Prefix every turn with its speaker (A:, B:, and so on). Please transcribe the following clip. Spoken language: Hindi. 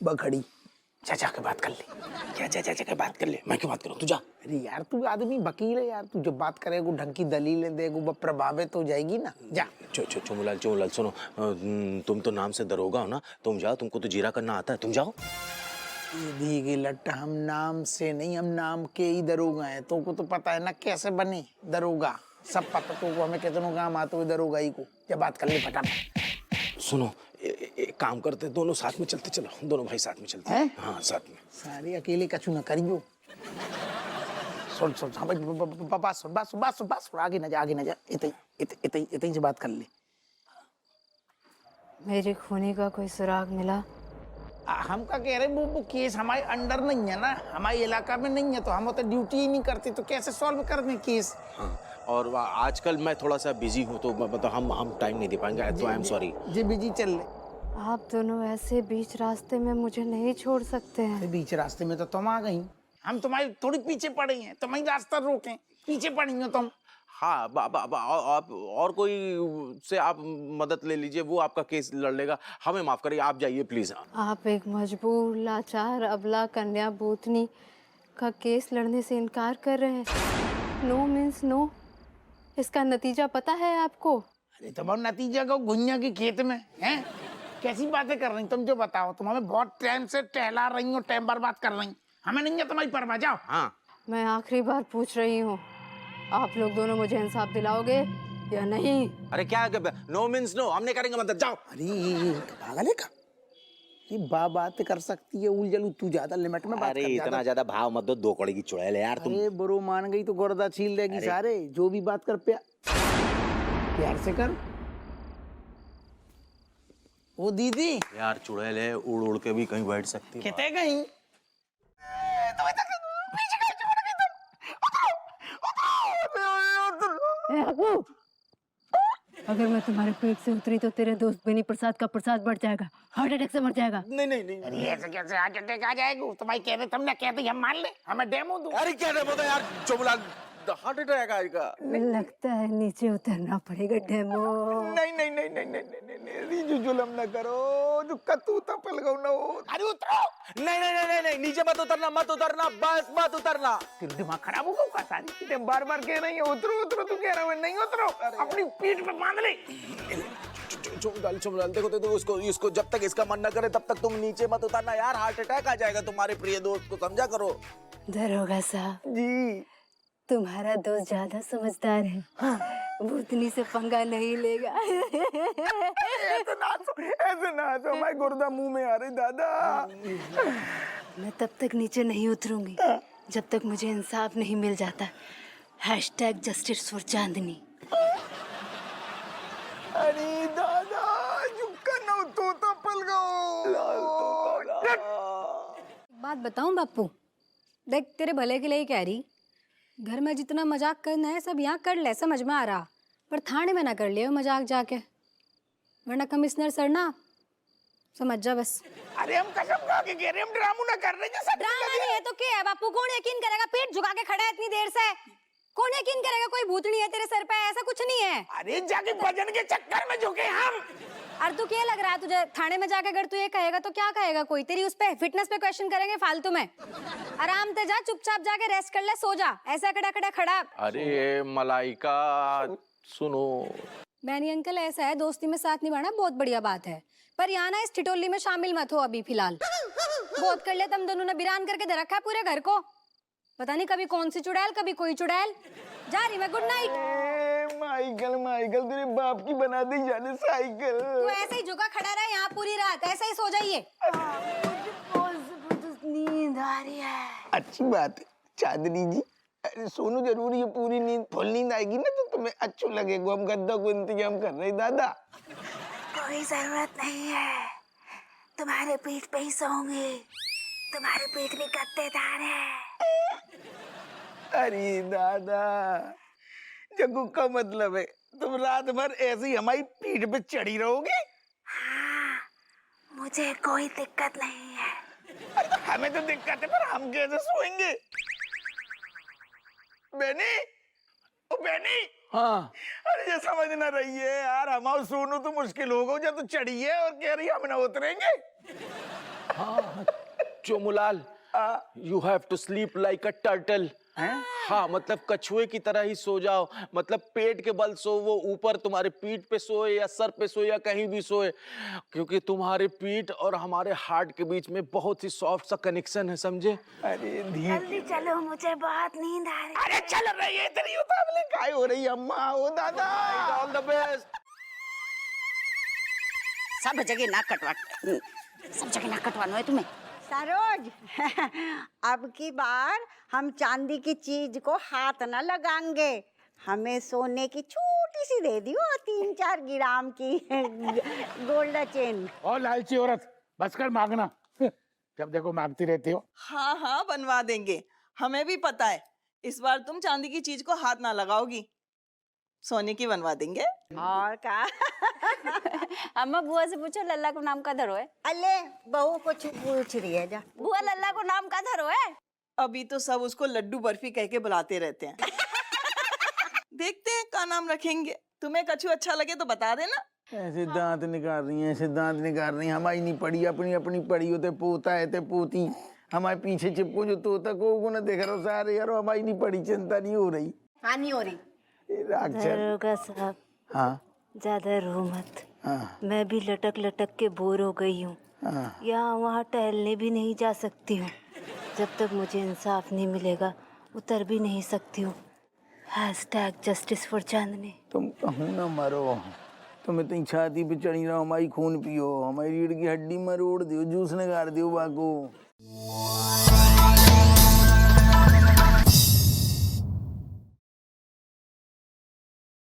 A: बखड़ी चाचा के बात कर ले।
B: क्या चाचा के बात कर ले? मैं क्यों बात करूं? तू जा।
A: अरे यार तू आदमी वकील है यार, तू जब बात करेगा ढंग की दलीलें देगा वो प्रभावित हो जाएगी ना। जा।
B: चुमुलाल सुनो, तुम तो नाम से दरोगा हो ना, तुम जाओ, तुमको तो जीरा करना आता है, तुम जाओ।
A: दी गई लट्टा, हम नाम से नहीं, हम नाम के ही दरोगा हैं। तुमको तो पता है ना कैसे बने दरोगा, सब पता तुमको। हमें कितनों काम आते हुए दरोगा ही को। जब बात कर ले फटाफट।
B: सुनो, एक काम करते, दोनों साथ में चलते, चलो दोनों भाई साथ में चलते हैं। हाँ साथ में।
A: सारे अकेले कछु ना करियो। सुन सुन हाँ भाई, बात सुन, आगे न जा, इतनी से बात कर ले।
C: मेरे खूनी का कोई सुराग मिला?
A: हम क्या कह रहे, वो केस हमारे अंडर नहीं है ना, हमारे इलाका में नहीं है, तो हम तो ड्यूटी ही नहीं करते, तो कैसे सॉल्व कर दें केस।
B: हाँ, और आजकल मैं थोड़ा सा बिजी हूँ, तो मतलब हम टाइम नहीं दे पाएंगे, तो आई एम सॉरी।
A: जी बिजी चल ले।
C: आप दोनों ऐसे बीच रास्ते में मुझे नहीं छोड़ सकते हैं।
A: बीच रास्ते में तो तुम आ गई, हम तुम्हारे थोड़ी पीछे पड़े हैं, तुम्हारी रास्ता रोके, पीछे पड़ी हो तुम।
B: हाँ, आप और कोई से आप मदद ले लीजिए, वो आपका केस लड़ लेगा, हमें माफ करिए, आप जाइए प्लीज।
C: आप एक मजबूर, लाचार, अबला कन्या भूतनी का केस लड़ने से इनकार कर रहे हैं। No means no. इसका नतीजा पता है आपको?
A: अरे तुम्हारा नतीजा को गुंजा के खेत में है, कैसी बातें कर रही तुम? जो बताओ, तुम हमें बहुत टाइम से टहला रही हो, टाइम बर्बाद कर रही, हमें नहीं है तुम्हारी परवाह। जाओ। हाँ,
C: मैं आखिरी बार पूछ रही हूँ, आप लोग दोनों मुझे इंसाफ दिलाओगे या नहीं?
B: अरे क्या नो मीन्स नो, हम नहीं करेंगे मदद, जाओ।
A: अरे पागल है का? ये बात कर सकती है उलझलू, तू ज्यादा लिमिट में बात
B: अरे
A: कर।
B: इतना ज्यादा भाव मत दो, 2 कौड़ी की चुड़ैल है यार तुम।
A: अरे बुरो मान गई तो गुर्दा छील देगी सारे। जो भी बात कर प्यार से कर। ओ दीदी
B: यार चुड़ैल है, उड़ उड़ के भी कहीं बैठ सकती है।
A: कहते कहीं
C: अगर मैं तुम्हारे पेट से उतरी तो तेरे दोस्त बेनी प्रसाद का प्रसाद बढ़ जाएगा, हार्ट अटैक से मर जाएगा।
B: नहीं।
A: अरे ऐसे कैसे हार्ट अटैक आ जाएगा? तुम्हारी कहते तुमने कहते हम मान ले, हमें डेमो दो।
B: अरे क्या डेमो यार, चुमुलाल हार्ट अटैक आएगा।
C: लगता है नीचे उतरना पड़ेगा डेमो।
A: नहीं, जो जुलम न करो, जो कतू तपल गौ न हो। अरे उतरो।
B: नहीं, नीचे मत उतरना, बस मत उतरना।
A: तेरा दिमाग खराब होगा का? सारी बार कह रही है उतरो, तू कह रहा है नहीं उतरो, अपनी पीठ पे बांध ले।
B: चुमुलाल देखो इसको जब तक इसका मन न करे तब तक तुम नीचे मत उतरना यार, हार्ट अटैक आ जाएगा तुम्हारे प्रिय दोस्त को, समझा करो।
C: दरोगा साहब
A: जी,
C: तुम्हारा दोस्त ज्यादा समझदार है। हाँ। भूतनी से पंगा नहीं लेगा।
A: ऐसे ना तो हमारे गुर्दा मुंह में आ रही दादा।
C: मैं तब तक नीचे नहीं उतरूंगी जब तक मुझे इंसाफ नहीं मिल जाता। #जस्टिस फॉर चांदनी।
A: अरे दादा जुक्का न तो तपल गो। लाल तोता।
D: बात बताऊं बापू, देख तेरे भले के लिए ही कह रही, घर में जितना मजाक करना है सब यहाँ कर ले, समझ में आ रहा, पर थाने में ना कर लियो मजाक जाके, वरना कमिश्नर सर ना समझ जा बस।
A: अरे हम कसम खा के कह रहे, हम ड्रामा ना कर रहे। जैसा
D: ड्रामा नहीं है तो क्या है बापू? कौन यकीन करेगा? पेट झुका के खड़ा है इतनी देर से, कौन यकीन करेगा कोई भूतनी है तेरे सर पे? ऐसा कुछ नहीं है।
A: अरे जाके भजन के चक्कर में झुके हम।
D: और तू क्या लग रहा है तुझे? थाने में जाके अगर तू ये कहेगा तो क्या कहेगा कोई? तेरी उस पे फिटनेस पे क्वेश्चन करेंगे फालतू में। आराम से जा, चुपचाप जाके रेस्ट कर ले, सो जा, ऐसा खड़ा।
B: अरे मलाइका सुनो।
D: बैनी अंकल, ऐसा है दोस्ती में साथ निभाना बहुत बढ़िया बात है, पर यहाँ ना इस ठिठोली में शामिल मत हो अभी फिलहाल। बहुत कर लिया तुम दोनों ने, बिरान करके दे रखा है पूरे घर को। पता नहीं कभी कौन सी चुड़ैल, कभी कोई चुड़ैल। जा रही मैं, गुड नाइट।
A: माइकल तेरे बाप की बना दी जाने साइकिल।
D: तू ऐसे ही झुका खड़ा रहा यहाँ पूरी रात, ऐसे ही सो जाइए।
C: नींद आ रही है।
A: अच्छी बात है चांदनी जी। अरे सोनू जरूरी है, पूरी नींद, फुल नींद आएगी ना तो तुम्हें अच्छा लगेगा। हम गद्दा को इंतजाम कर रहे दादा।
C: कोई जरूरत नहीं है, तुम्हारे पीठ पे ही सोऊंगी, तुम्हारे पीठ भी गद्देदार है।
A: अरे दादा, जग्गू का मतलब है तुम रात भर ऐसे ही हमारी पीठ पे चढ़ी रहोगे?
C: हाँ, मुझे कोई दिक्कत नहीं है।
A: अरे तो हमें तो दिक्कत है, पर हम कैसे सोएंगे? बेनी, ओ बेनी। हाँ। अरे ये समझ ना रही है यार, हमारा सोनू तो मुश्किल हो गया, तो चढ़ी है और कह रही हम ना उतरेंगे।
B: Chomulal, you have to sleep like a turtle. हाँ, मतलब कछुए की तरह ही सो जाओ, मतलब पेट के बल सो, वो ऊपर तुम्हारे पीठ पे सोए या सर पे सोए या कहीं भी सोए, क्योंकि तुम्हारे पीठ और हमारे हार्ट के बीच में बहुत ही सॉफ्ट सा कनेक्शन है, समझे?
A: अरे
C: जल्दी चलो, मुझे बहुत नींद आ रही है।
A: अरे चल रही है तेरी उतावली काय हो रही है अम्मा, ओ दादा।
B: All the best.
E: सब जगह नाक कटवा, सब जगह नाक कटवाना है तुम्हें।
F: सरोज अब की बार हम चांदी की चीज को हाथ न लगाएंगे, हमें सोने की छोटी सी दे दियो 3-4 ग्राम की गोल्ड चेन।
G: और लालची औरत, बस कर मांगना, जब देखो मांगती रहती हो।
H: हाँ हाँ बनवा देंगे, हमें भी पता है इस बार तुम चांदी की चीज को हाथ ना लगाओगी, सोने की बनवा देंगे।
F: और का
E: अम्मा बुआ से पूछो लल्ला को नाम का धरो है।
F: अले बहू को पूछ रही है, जा
E: बुआ लल्ला को नाम का धरो है।
H: अभी तो सब उसको लड्डू बर्फी कह के बुलाते रहते हैं। देखते हैं क्या नाम रखेंगे, तुम्हें कछु अच्छा लगे तो बता देना।
A: ऐसे दांत निकाल रही हैं, ऐसे दांत निकाल रही हैं। हमारी नहीं पड़ी, अपनी अपनी पड़ी होते पोता है ते पोती, हमारे पीछे चिपको जो तोता को न देख रहा सारे यार, हमारी नहीं पड़ी, चिंता नहीं हो रही।
F: हाँ नहीं हो रही।
C: दरोगा साहब,
A: हाँ
C: ज्यादा रो मत।
A: हाँ
C: मैं भी लटक लटक के बोर हो गई हूँ,
A: हाँ।
C: यहाँ वहाँ टहलने भी नहीं जा सकती हूँ। जब तक मुझे इंसाफ नहीं मिलेगा उतर भी नहीं सकती हूँ। #जस्टिस फॉर चांदनी।
A: तुम कहूँ ना मरो, तुम इतनी छाती पे चढ़ी रहो, हमारी खून पियो, हमारी रीढ़ की हड्डी मरोड़ दियो, जूस निकाल दियो बाको।